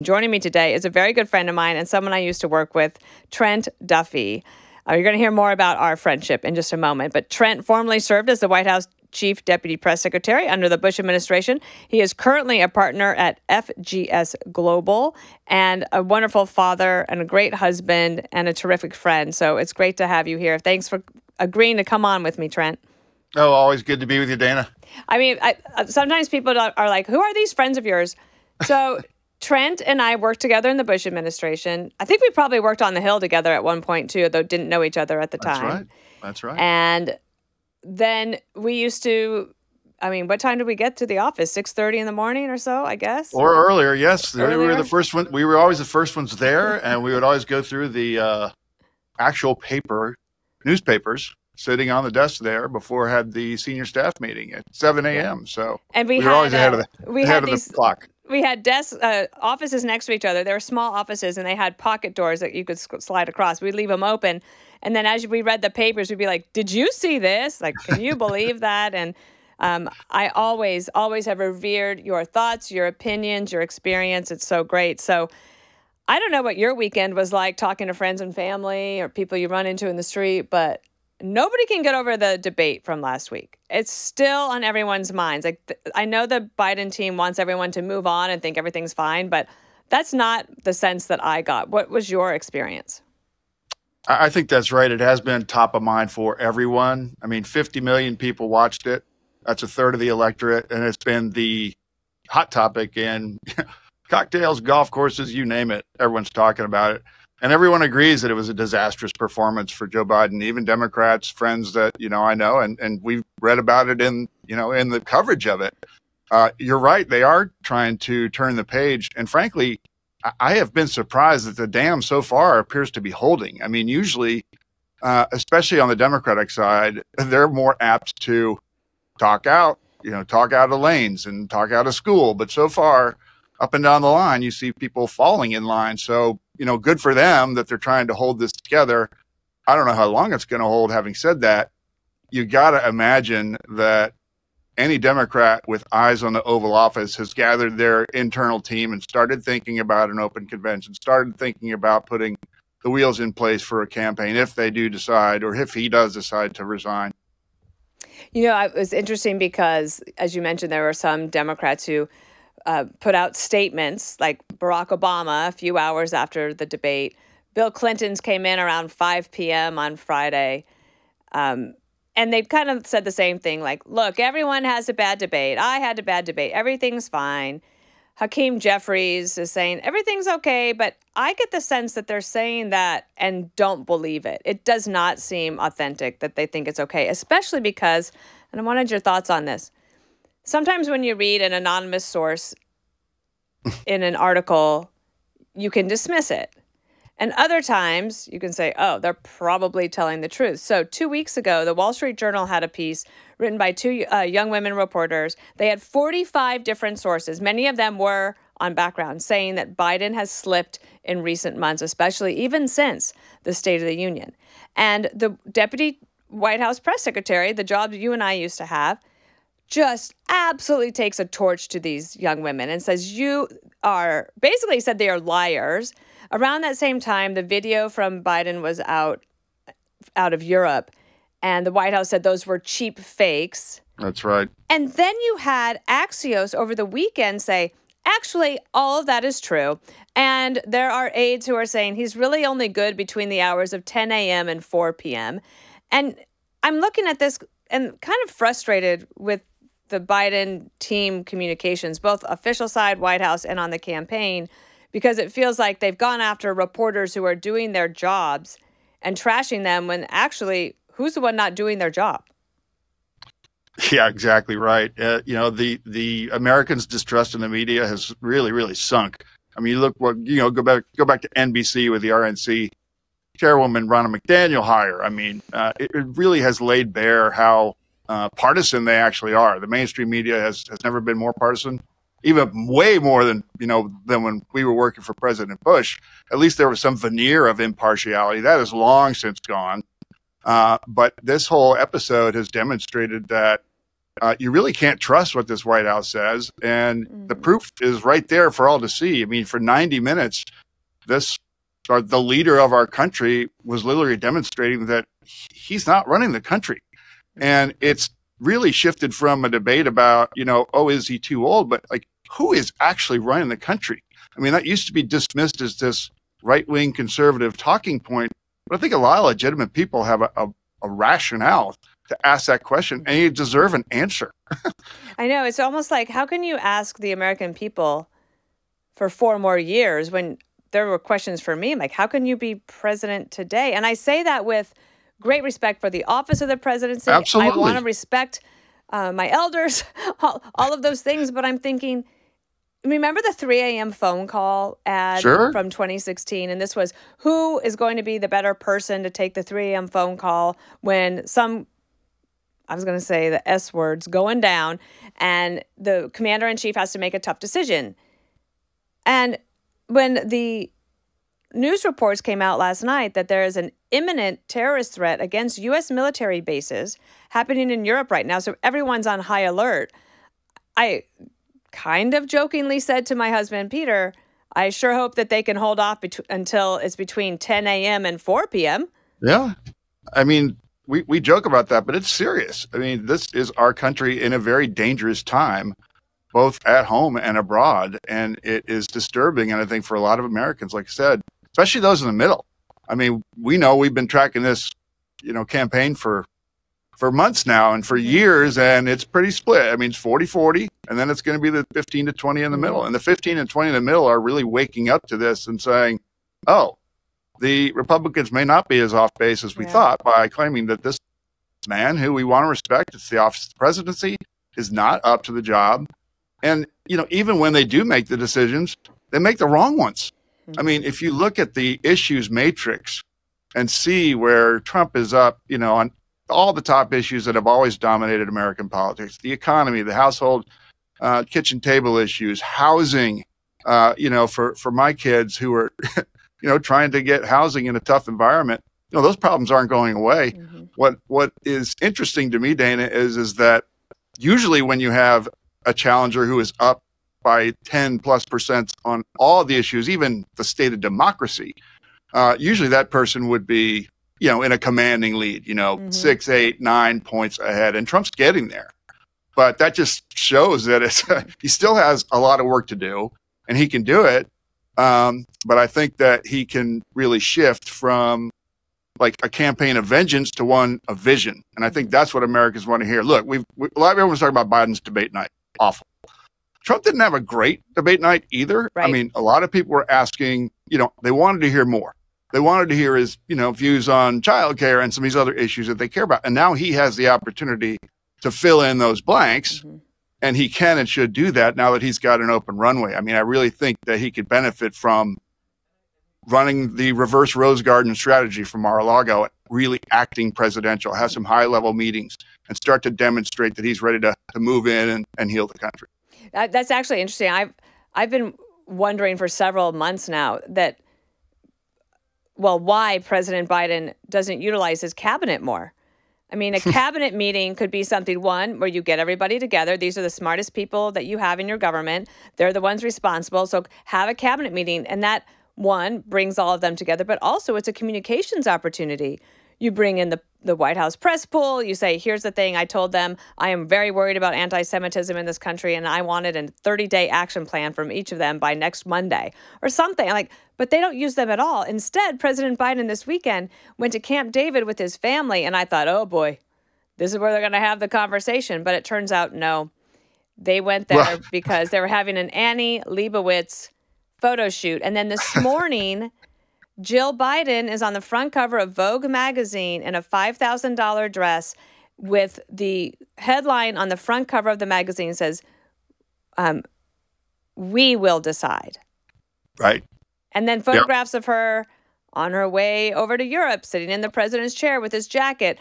Joining me today is a very good friend of mine and someone I used to work with, Trent Duffy. You're going to hear more about our friendship in just a moment. But Trent formerly served as the White House Chief Deputy Press Secretary under the Bush administration. He is currently a partner at FGS Global and a wonderful father and a great husband and a terrific friend. So it's great to have you here. Thanks for agreeing to come on with me, Trent. Oh, always good to be with you, Dana. I mean, sometimes people are like, who are these friends of yours? So Trent and I worked together in the Bush administration. I think we probably worked on the Hill together at one point, too, though didn't know each other at the time. That's right. And then we used to, I mean, what time did we get to the office? 6:30 in the morning or so, I guess? Or earlier, yes. Earlier? We were the first one. We were always the first ones there, and we would always go through the actual newspapers sitting on the desk there before had the senior staff meeting at 7 a.m. So and we were always ahead of the clock. We had offices next to each other. They were small offices, and they had pocket doors that you could slide across. We'd leave them open. And then as we read the papers, we'd be like, did you see this? Like, can you believe that? And I always have revered your thoughts, your opinions, your experience. It's so great. So I don't know what your weekend was like talking to friends and family or people you run into in the street, but nobody can get over the debate from last week. It's still on everyone's minds. Like, I know the Biden team wants everyone to move on and think everything's fine, but that's not the sense that I got. What was your experience? I think that's right. It has been top of mind for everyone. I mean, 50 million people watched it. That's a third of the electorate, and it's been the hot topic in cocktails, golf courses, you name it. Everyone's talking about it. And everyone agrees that it was a disastrous performance for Joe Biden, even Democrats, friends that, I know, and we've read about it in the coverage of it. You're right. They are trying to turn the page. And frankly, I have been surprised that the dam so far appears to be holding. I mean, usually, especially on the Democratic side, they're more apt to talk out of lanes and talk out of school. But so far, up and down the line, you see people falling in line. So, good for them that they're trying to hold this together. I don't know how long it's going to hold. Having said that, you got to imagine that any Democrat with eyes on the Oval Office has gathered their internal team and started thinking about an open convention, started thinking about putting the wheels in place for a campaign if they do decide, or if he does decide to resign. It was interesting because, as you mentioned, there were some Democrats who put out statements like Barack Obama a few hours after the debate. Bill Clinton's came in around 5 p.m. on Friday. And they kind of said the same thing, like, look, everyone has a bad debate. I had a bad debate. Everything's fine. Hakeem Jeffries is saying everything's okay, but I get the sense that they're saying that and don't believe it. It does not seem authentic that they think it's okay, especially because, and I wanted your thoughts on this, sometimes when you read an anonymous source in an article, you can dismiss it. And other times you can say, oh, they're probably telling the truth. So 2 weeks ago, the Wall Street Journal had a piece written by two young women reporters. They had 45 different sources. Many of them were on background saying that Biden has slipped in recent months, especially even since the State of the Union. And the Deputy White House Press Secretary, the job you and I used to have, just absolutely takes a torch to these young women and says, basically said they are liars. Around that same time, the video from Biden was out of Europe, and the White House said those were cheap fakes. That's right. And then you had Axios over the weekend say, actually, all of that is true. And there are aides who are saying he's really only good between the hours of 10 a.m. and 4 p.m. And I'm looking at this and kind of frustrated with the Biden team communications, both official side, White House, and on the campaign, because it feels like they've gone after reporters who are doing their jobs and trashing them when actually, who's the one not doing their job? Yeah, exactly right. The Americans' distrust in the media has really, really sunk. I mean, go back to NBC with the RNC chairwoman Ronna McDaniel hire. I mean, it really has laid bare how partisan they actually are. The mainstream media has never been more partisan. Even way more than when we were working for President Bush. At least there was some veneer of impartiality. That is long since gone. But this whole episode has demonstrated that you really can't trust what this White House says. And the proof is right there for all to see. I mean, for 90 minutes, the leader of our country was literally demonstrating that he's not running the country. And it's really shifted from a debate about, oh, is he too old? But like, who is actually running the country? I mean, that used to be dismissed as this right-wing conservative talking point. But I think a lot of legitimate people have a rationale to ask that question, and you deserve an answer. I know. It's almost like, how can you ask the American people for 4 more years when there were questions for me? Like, how can you be president today? And I say that with great respect for the office of the presidency. Absolutely. I want to respect my elders, all of those things. But I'm thinking, remember the 3 a.m. phone call ad from 2016? And this was, who is going to be the better person to take the 3 a.m. phone call when I was going to say the S words, going down, and the commander-in-chief has to make a tough decision. And when the news reports came out last night that there is an imminent terrorist threat against U.S. military bases happening in Europe right now, so everyone's on high alert, I kind of jokingly said to my husband, Peter, I sure hope that they can hold off until it's between 10 a.m. and 4 p.m. Yeah. I mean, we joke about that, but it's serious. I mean, this is our country in a very dangerous time, both at home and abroad. And it is disturbing. And I think for a lot of Americans, like I said, especially those in the middle. I mean, we know we've been tracking this, campaign for months now and for years, and it's pretty split. I mean, it's 40-40, and then it's going to be the 15 to 20 in the middle. And the 15 and 20 in the middle are really waking up to this and saying, oh, the Republicans may not be as off base as we thought by claiming that this man, who we want to respect, it's the office of the presidency, is not up to the job. And, even when they do make the decisions, they make the wrong ones. I mean, if you look at the issues matrix and see where Trump is up, on all the top issues that have always dominated American politics, the economy, the household kitchen table issues, housing, for my kids who are, trying to get housing in a tough environment, those problems aren't going away. What is interesting to me, Dana, is that usually when you have a challenger who is up by 10+% on all the issues, even the state of democracy, usually that person would be, in a commanding lead, 6, 8, 9 points ahead. And Trump's getting there. But that just shows that he still has a lot of work to do, and he can do it. But I think that he can really shift from like a campaign of vengeance to one of vision. And I think that's what Americans want to hear. Look, a lot of everyone's talking about Biden's debate night. Awful. Trump didn't have a great debate night either. Right. I mean, a lot of people were asking, they wanted to hear more. They wanted to hear his, views on childcare and some of these other issues that they care about. And now he has the opportunity to fill in those blanks. And he can and should do that now that he's got an open runway. I mean, I really think that he could benefit from running the reverse Rose Garden strategy from Mar-a-Lago, really acting presidential, have some high-level meetings, and start to demonstrate that he's ready to move in and heal the country. That's actually interesting. I've been wondering for several months now why President Biden doesn't utilize his cabinet more. I mean, a cabinet meeting could be something, one, where you get everybody together. These are the smartest people that you have in your government. They're the ones responsible. So have a cabinet meeting. And that, one, brings all of them together. But also, it's a communications opportunity. You bring in the White House press pool. You say, here's the thing. I told them I am very worried about anti-Semitism in this country, and I wanted a 30-day action plan from each of them by next Monday or something. But they don't use them at all. Instead, President Biden this weekend went to Camp David with his family, and I thought, oh boy, this is where they're going to have the conversation. But it turns out, no. They went there because they were having an Annie Leibovitz photo shoot. And then this morning, Jill Biden is on the front cover of Vogue magazine in a $5,000 dress with the headline on the front cover of the magazine says, "We will decide." Right. And then photographs of her on her way over to Europe, sitting in the president's chair with his jacket.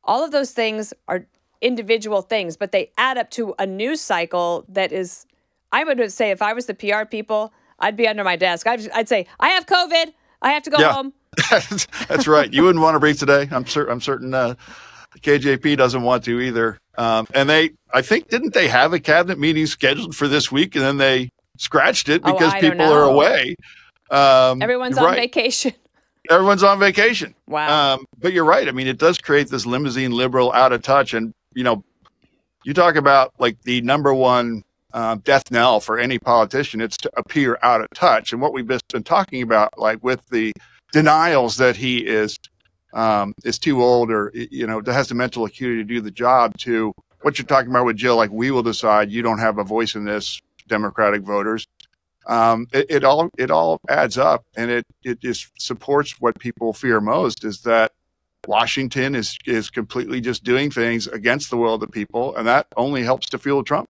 All of those things are individual things, but they add up to a news cycle that is, I would say, if I was the PR people, I'd be under my desk. I'd say, I have COVID. I have to go home. That's right. You wouldn't want to brief today. I'm certain KJP doesn't want to either. And I think, didn't they have a cabinet meeting scheduled for this week, and then they scratched it because people are away. Everyone's on vacation. Everyone's on vacation. Wow. But you're right. I mean, it does create this limousine liberal out of touch. And, you talk about like the number one death knell for any politician, it's to appear out of touch. And what we've just been talking about, like with the denials that he is too old or, has the mental acuity to do the job, to what you're talking about with Jill, like, we will decide, you don't have a voice in this, Democratic voters. It all adds up, and it just supports what people fear most, is that Washington is completely just doing things against the will of the people, and that only helps to fuel Trump.